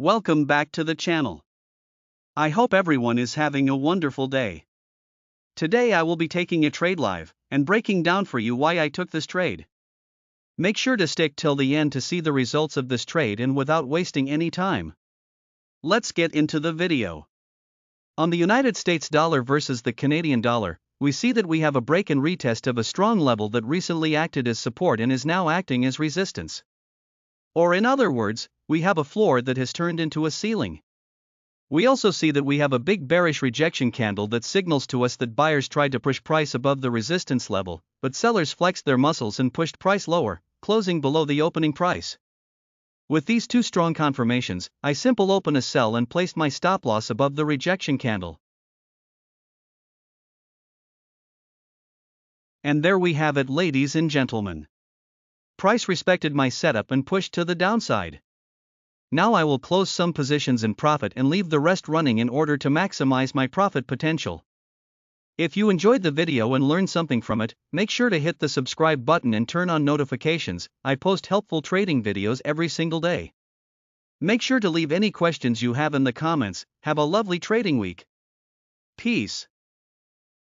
Welcome back to the channel. I hope everyone is having a wonderful day. Today I will be taking a trade live and breaking down for you why I took this trade. Make sure to stick till the end to see the results of this trade and without wasting any time. Let's get into the video. On the United States dollar versus the Canadian dollar, we see that we have a break and retest of a strong level that recently acted as support and is now acting as resistance. Or in other words, we have a floor that has turned into a ceiling. We also see that we have a big bearish rejection candle that signals to us that buyers tried to push price above the resistance level, but sellers flexed their muscles and pushed price lower, closing below the opening price. With these two strong confirmations, I simply opened a sell and placed my stop loss above the rejection candle. And there we have it, ladies and gentlemen. Price respected my setup and pushed to the downside. Now I will close some positions in profit and leave the rest running in order to maximize my profit potential. If you enjoyed the video and learned something from it, make sure to hit the subscribe button and turn on notifications. I post helpful trading videos every single day. Make sure to leave any questions you have in the comments. Have a lovely trading week. Peace.